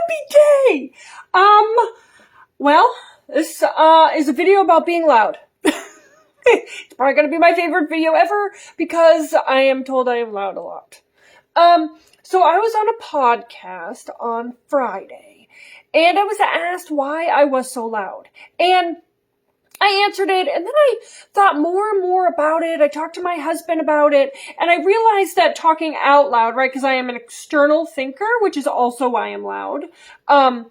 Happy day! Well, this is a video about being loud. It's probably going to be my favorite video ever because I am told I am loud a lot. So I was on a podcast on Friday and I was asked why I was so loud. And I answered it, and then I thought more and more about it. I talked to my husband about it, and I realized that talking out loud, right, because I am an external thinker, which is also why I'm loud, I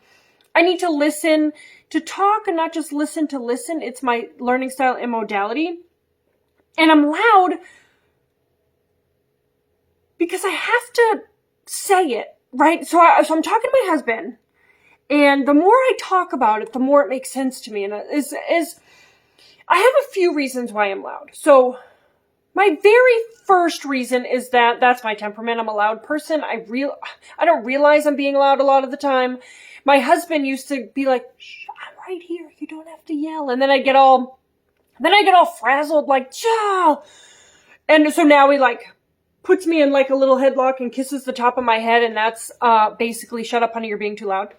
need to listen to talk and not just listen to listen. It's my learning style and modality. And I'm loud because I have to say it, right? So I'm talking to my husband, and the more I talk about it, the more it makes sense to me. And I have a few reasons why I'm loud. So my very first reason is that that's my temperament. I'm a loud person. I don't realize I'm being loud a lot of the time. My husband used to be like, "Shh, I'm right here. You don't have to yell." And then I get all frazzled, like, "Cha!" And so now he puts me in like a little headlock and kisses the top of my head. And that's basically, "Shut up, honey, you're being too loud."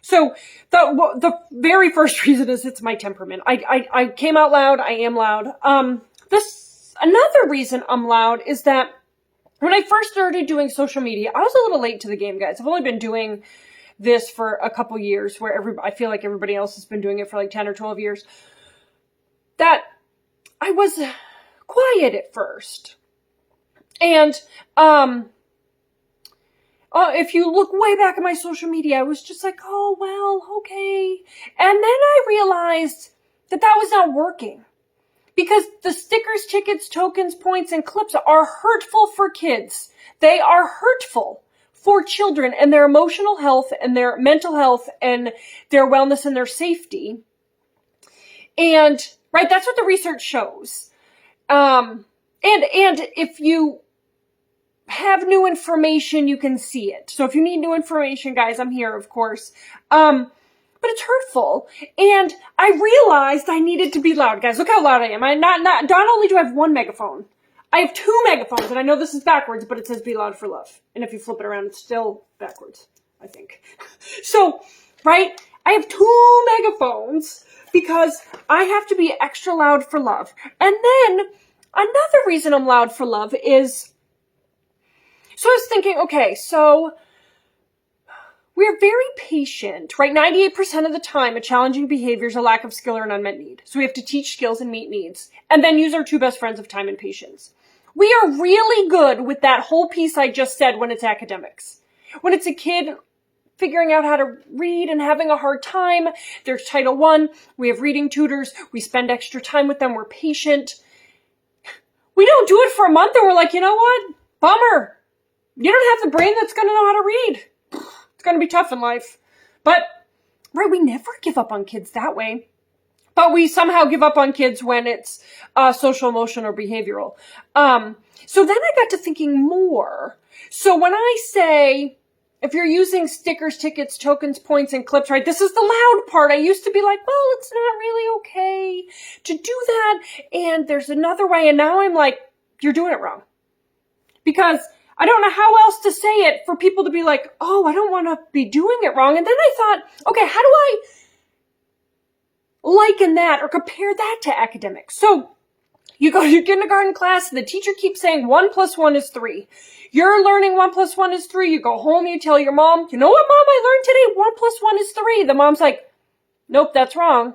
So the very first reason is it's my temperament. I came out loud. I am loud. Another reason I'm loud is that when I first started doing social media, I was a little late to the game, guys. I've only been doing this for a couple years, where I feel like everybody else has been doing it for like 10 or 12 years. That I was quiet at first. And, if you look way back at my social media, I was just like, "Oh, well, okay." And then I realized that was not working. Because the stickers, tickets, tokens, points, and clips are hurtful for kids. They are hurtful for children and their emotional health and their mental health and their wellness and their safety. And, right, that's what the research shows. And if you have new information, you can see it. So if you need new information, guys, I'm here, of course. But it's hurtful. And I realized I needed to be loud. Guys, look how loud I am. Not only do I have one megaphone, I have two megaphones. And I know this is backwards, but it says "Be Loud for Love." And if you flip it around, it's still backwards, I think. So, right, I have two megaphones because I have to be extra loud for love. And then another reason I'm loud for love is, so I was thinking, okay, so we're very patient, right? 98% of the time, a challenging behavior is a lack of skill or an unmet need. So we have to teach skills and meet needs, and then use our two best friends of time and patience. We are really good with that whole piece I just said when it's academics. When it's a kid figuring out how to read and having a hard time, there's Title I, we have reading tutors, we spend extra time with them, we're patient. We don't do it for a month and we're like, "You know what? Bummer. You don't have the brain that's going to know how to read. It's going to be tough in life." But, right, we never give up on kids that way. But we somehow give up on kids when it's social, emotional, or behavioral. So then I got to thinking more. So when I say, if you're using stickers, tickets, tokens, points, and clips, right, this is the loud part. I used to be like, well, it's not really okay to do that. And there's another way. And now I'm like, you're doing it wrong. Because I don't know how else to say it for people to be like, "Oh, I don't want to be doing it wrong." And then I thought, okay, how do I liken that or compare that to academics? So you go to your kindergarten class and the teacher keeps saying 1 + 1 is 3. You're learning 1 + 1 is 3. You go home, you tell your mom, "You know what, Mom, I learned today 1 + 1 is 3. The mom's like, "Nope, that's wrong."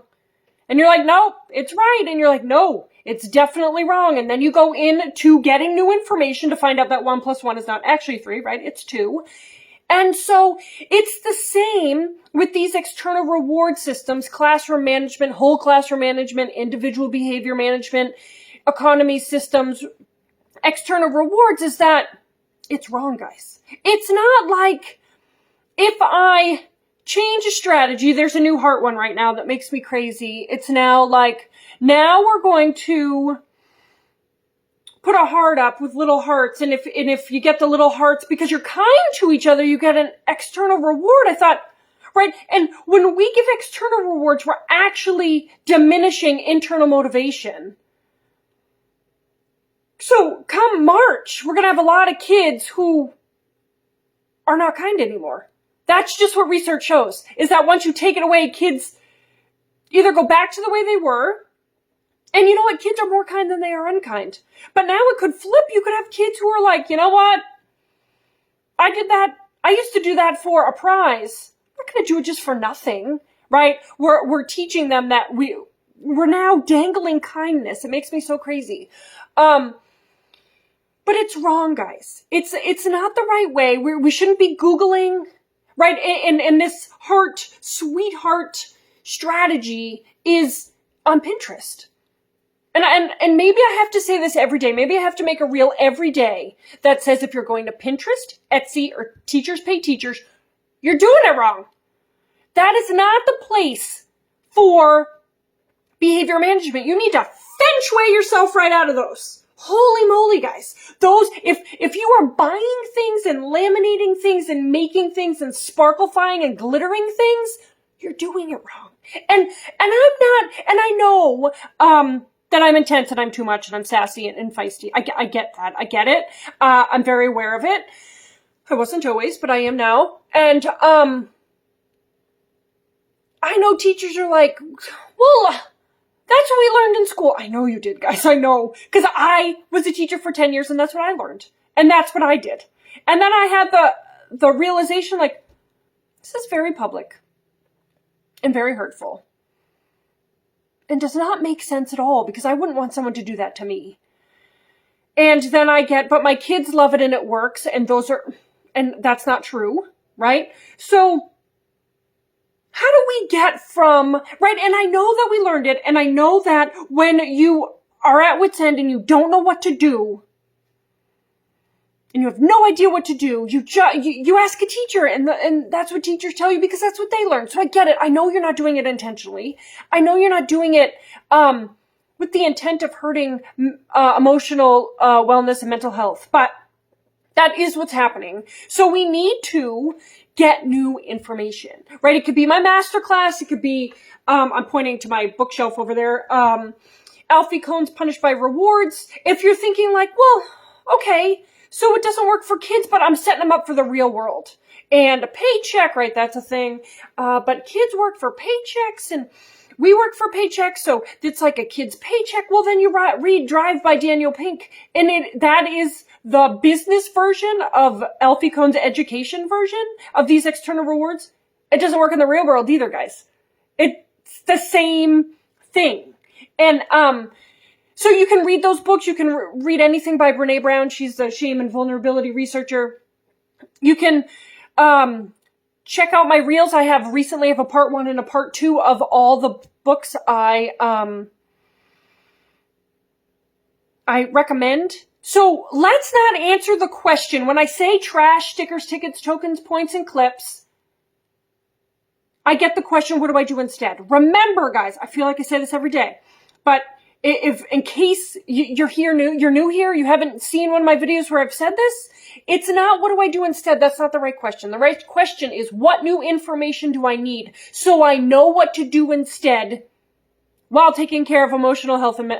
And you're like, "Nope, it's right." And you're like, "No, it's definitely wrong." And then you go into getting new information to find out that 1 + 1 is not actually 3, right? It's 2. And so it's the same with these external reward systems, classroom management, whole classroom management, individual behavior management, economy systems. External rewards is that it's wrong, guys. It's not like if I change a strategy, there's a new heart one right now that makes me crazy. It's now like, now we're going to put a heart up with little hearts. And if you get the little hearts because you're kind to each other, you get an external reward. I thought, right? And when we give external rewards, we're actually diminishing internal motivation. So come March, we're going to have a lot of kids who are not kind anymore. That's just what research shows, is that once you take it away, kids either go back to the way they were, and you know what? Kids are more kind than they are unkind. But now it could flip. You could have kids who are like, you know what? I did that. I used to do that for a prize. I'm not going to do it just for nothing, right? We're teaching them that we're now dangling kindness. It makes me so crazy. But it's wrong, guys. It's not the right way. We shouldn't be Googling, right? And this sweetheart strategy is on Pinterest. And maybe I have to say this every day. Maybe I have to make a reel every day that says if you're going to Pinterest, Etsy, or Teachers Pay Teachers, you're doing it wrong. That is not the place for behavior management. You need to feng shui yourself right out of those. Holy moly, guys. Those, if you are buying things and laminating things and making things and sparklifying and glittering things, you're doing it wrong. And I'm not, and I know, that I'm intense and I'm too much and I'm sassy and feisty. I get that. I get it. I'm very aware of it. I wasn't always, but I am now. And, I know teachers are like, well, that's what we learned in school. I know you did, guys. I know. Because I was a teacher for 10 years and that's what I learned. And that's what I did. And then I had the realization, like, this is very public and very hurtful. And does not make sense at all, because I wouldn't want someone to do that to me. And then but my kids love it and it works, and and that's not true, right? So, how do we get from, right? And I know that we learned it, and I know that when you are at wit's end and you don't know what to do, and you have no idea what to do, you ask a teacher, and that's what teachers tell you because that's what they learn. So I get it. I know you're not doing it intentionally. I know you're not doing it with the intent of hurting emotional wellness and mental health, but that is what's happening. So we need to get new information, right? It could be my masterclass. It could be, I'm pointing to my bookshelf over there, Alfie Kohn's Punished by Rewards. If you're thinking like, well, okay, so it doesn't work for kids, but I'm setting them up for the real world. And a paycheck, right? That's a thing. But kids work for paychecks and we work for paychecks. So it's like a kid's paycheck. Well, then you read Drive by Daniel Pink. And that is the business version of Alfie Kohn's education version of these external rewards. It doesn't work in the real world either, guys. It's the same thing. And, so you can read those books. You can read anything by Brene Brown. She's the shame and vulnerability researcher. You can check out my reels. I have a part 1 and a part 2 of all the books I recommend. So let's not answer the question. When I say trash, stickers, tickets, tokens, points, and clips, I get the question, what do I do instead? Remember, guys, I feel like I say this every day, but if in case you're new here, you haven't seen one of my videos where I've said this, it's not what do I do instead. That's not the right question. The right question is what new information do I need so I know what to do instead while taking care of emotional health and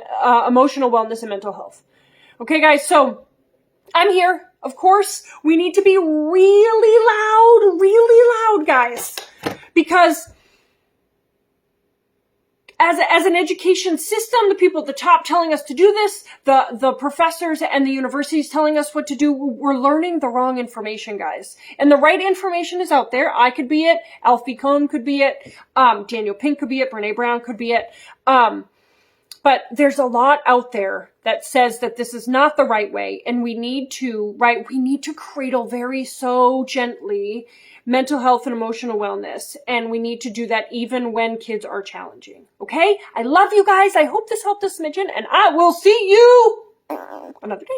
emotional wellness and mental health. Okay, guys, so I'm here. Of course, we need to be really loud, guys, because as an education system, the people at the top telling us to do this, the professors and the universities telling us what to do, we're learning the wrong information, guys. And the right information is out there. I could be it. Alfie Kohn could be it. Daniel Pink could be it. Brene Brown could be it. But there's a lot out there that says that this is not the right way. And we need to cradle so gently mental health and emotional wellness. And we need to do that even when kids are challenging. Okay? I love you guys. I hope this helped a smidgen, and I will see you another day.